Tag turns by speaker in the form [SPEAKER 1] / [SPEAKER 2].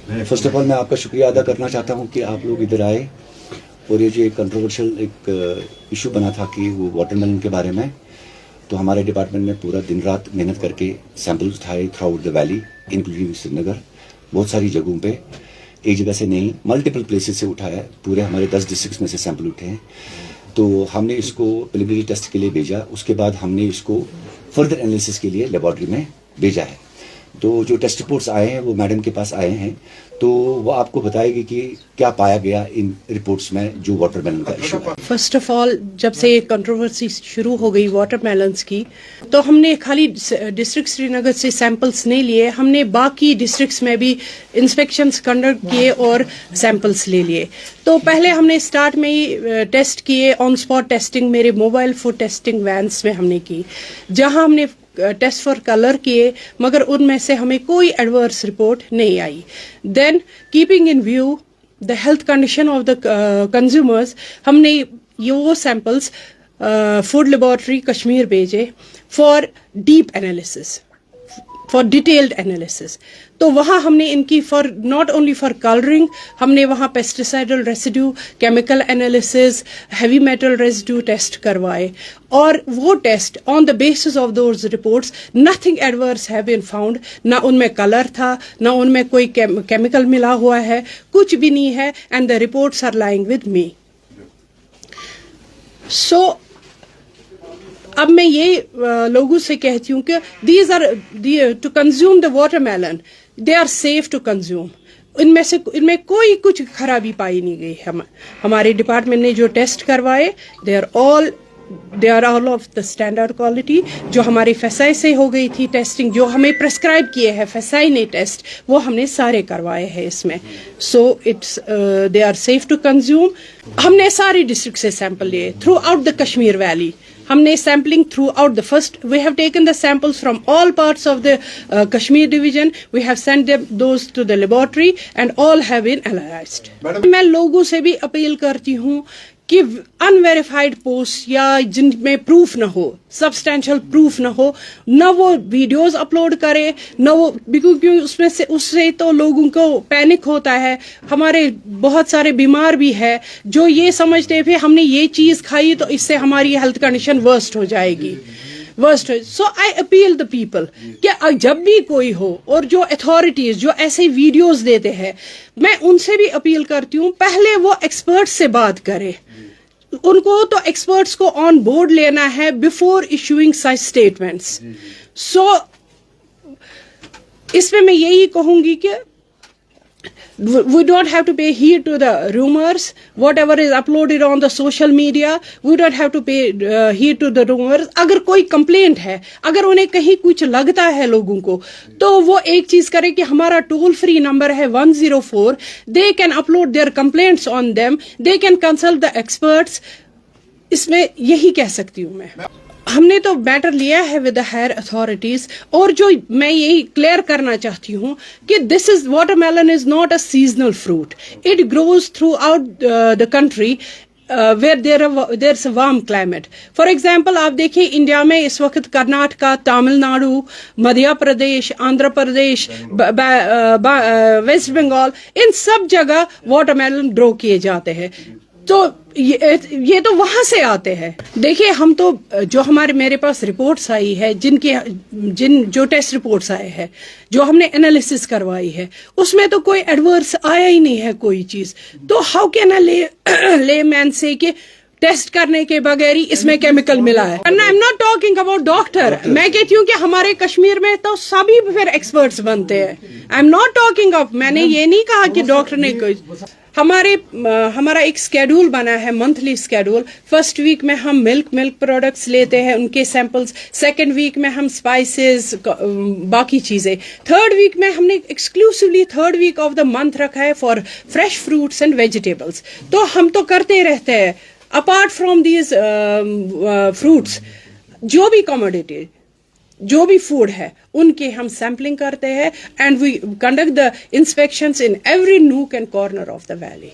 [SPEAKER 1] First of all میں آپ کا شکریہ ادا کرنا چاہتا ہوں کہ آپ لوگ ادھر آئے، اور یہ جو ایک کنٹروورشل ایک ایشو بنا تھا کہ وہ واٹر میلن کے بارے میں، تو ہمارے ڈپارٹمنٹ میں پورا دن رات محنت کر کے سیمپل اٹھائے throughout the valley including Srinagar, بہت ساری جگہوں پہ، ایک جگہ سے نہیں ملٹیپل پلیسز سے اٹھایا، پورے ہمارے 10 ڈسٹرکٹس میں سے سیمپل اٹھے ہیں. تو ہم نے اس کو پریلیمنری ٹیسٹ کے لیے بھیجا، اس کے بعد ہم نے اس کو فردر انالیسس کے لیے لیبارٹری میں بھیجا ہے. تو جو ٹیسٹ رپورٹس آئے ہیں وہ میڈم کے پاس آئے ہیں، تو وہ آپ کو بتائے گی کہ کیا پایا گیا ان رپورٹس میں جو واٹر میلن کا ایشو ہے.
[SPEAKER 2] فرسٹ آف آل جب سے یہ کنٹروورسی شروع ہو گئی واٹر میلنس کی، تو ہم نے خالی ڈسٹرکٹ سری نگر سے سیمپلس نہیں لیے، ہم نے باقی ڈسٹرکٹس میں بھی انسپیکشنز کنڈکٹ کیے اور سیمپلس لے لیے. تو پہلے ہم نے اسٹارٹ میں ہی ٹیسٹ کیے، آن اسپاٹ ٹیسٹنگ میرے موبائل فوڈ ٹیسٹنگ وینس میں ہم نے کی، جہاں ہم نے ٹیسٹ فار کلر کیے، مگر ان میں سے ہمیں کوئی ایڈورس رپورٹ نہیں آئی. Then keeping in view the health condition of the consumers, ہم نے یہ وہ سیمپلس فوڈ لیبارٹری کشمیر بھیجے for deep analysis, for detailed analysis. تو وہاں ہم نے ان کی for not only for colouring, ہم نے وہاں pesticidal residue, chemical analysis, heavy metal residue test کروائے، اور وہ test on the basis of those reports nothing adverse have been found. نہ ان میں کلر تھا، نہ ان میں کوئی کیمیکل ملا ہوا ہے، کچھ بھی نہیں ہے، and the reports are lying with me. So اب میں یہ لوگوں سے کہتی ہوں کہ these are to consume the watermelon, they are safe to consume. ان میں کوئی کچھ خرابی پائی نہیں گئی. ہمارے ڈپارٹمنٹ نے جو ٹیسٹ کروائے they are all of the standard quality. جو ہماری فیسائی سے ہو گئی تھی ٹیسٹنگ، جو ہمیں پرسکرائب کیے ہیں فیسائی نے ٹیسٹ، وہ ہم نے سارے کروائے ہیں اس میں. So it's they are safe to consume. ہم نے ساری ڈسٹرکٹ سے سیمپل لیے throughout the Kashmir valley. ہم نے sampling throughout the first we have taken the samples from all parts of the Kashmir division. We have send those to the laboratory and all have been analysed. میں لوگوں سے بھی appeal کرتی ہوں کہ ان verified post یا جن میں پروف نہ ہو، سبسٹینشل پروف نہ ہو، نہ وہ ویڈیوز اپلوڈ کرے، نہ وہ کیونکہ اس سے تو لوگوں کو پینک ہوتا ہے. ہمارے بہت سارے بیمار بھی ہے جو یہ سمجھتے تھے ہم نے یہ چیز کھائی تو اس سے ہماری ہیلتھ کنڈیشن ورسٹ ہو جائے گی. سو آئی اپیل دا پیپل کہ جب بھی کوئی ہو، اور جو اتھارٹیز جو ایسے ویڈیوز دیتے ہیں، میں ان سے بھی اپیل کرتی ہوں پہلے وہ ایکسپرٹ سے بات کرے. ان کو تو ایکسپرٹس کو آن بورڈ لینا ہے بفور ایشوئنگ سچ اسٹیٹمنٹس. سو اس میں یہی کہوں گی کہ we don't have to pay heed to the rumors, whatever is uploaded on the social media. We don't have to pay heed to the rumors. اگر کوئی کمپلینٹ ہے، اگر انہیں کہیں کچھ لگتا ہے لوگوں کو، تو وہ ایک چیز کرے کہ ہمارا ٹول فری نمبر ہے 104. they can upload their complaints on them. they can consult the experts. اس میں یہی کہہ سکتی ہوں میں. ہم نے تو میٹر لیا ہے ود دا ہائر اتھارٹیز. اور جو میں یہی کلیئر کرنا چاہتی ہوں کہ this is watermelon is not a seasonal fruit. It grows throughout the country where there's a warm climate. For example آپ دیکھیں انڈیا میں اس وقت کرناٹکا، تامل ناڈو، مدھیہ پردیش، آندھرا پردیش، ویسٹ بنگال، ان سب جگہ واٹر میلن گرو کیے جاتے ہیں. تو یہ تو وہاں سے آتے ہیں. دیکھیے ہم تو جو میرے پاس رپورٹس آئی ہے، جو ٹیسٹ رپورٹس آئے ہیں، جو ہم نے انالیسس کروائی ہے، اس میں تو کوئی ایڈورس آیا ہی نہیں ہے کوئی چیز. تو ہاؤ کین لے مین سے کہ ٹیسٹ کرنے کے بغیر ہی اس میں کیمیکل ملا ہے. I am not talking about doctor. میں کہتی ہوں کہ ہمارے کشمیر میں تو سبھی پھر ایکسپرٹس بنتے ہیں. I am not talking of, میں نے یہ نہیں کہا کہ ڈاکٹر نے کوئی. ہمارا ایک اسکیڈول بنا ہے، منتھلی اسکیڈول. فرسٹ ویک میں ہم ملک پروڈکٹس لیتے ہیں، ان کے سیمپلس. سیکنڈ ویک میں ہم اسپائسز، باقی چیزیں. تھرڈ ویک میں ہم نے exclusively third week of the month رکھا ہے for fresh fruits and vegetables. تو ہم تو کرتے رہتے ہیں. اپارٹ فرام دیز فروٹس، جو بھی کموڈیٹی، جو بھی فوڈ ہے، ان کے ہم سیمپلنگ کرتے ہیں. And we conduct the inspections in every nook and corner of the valley.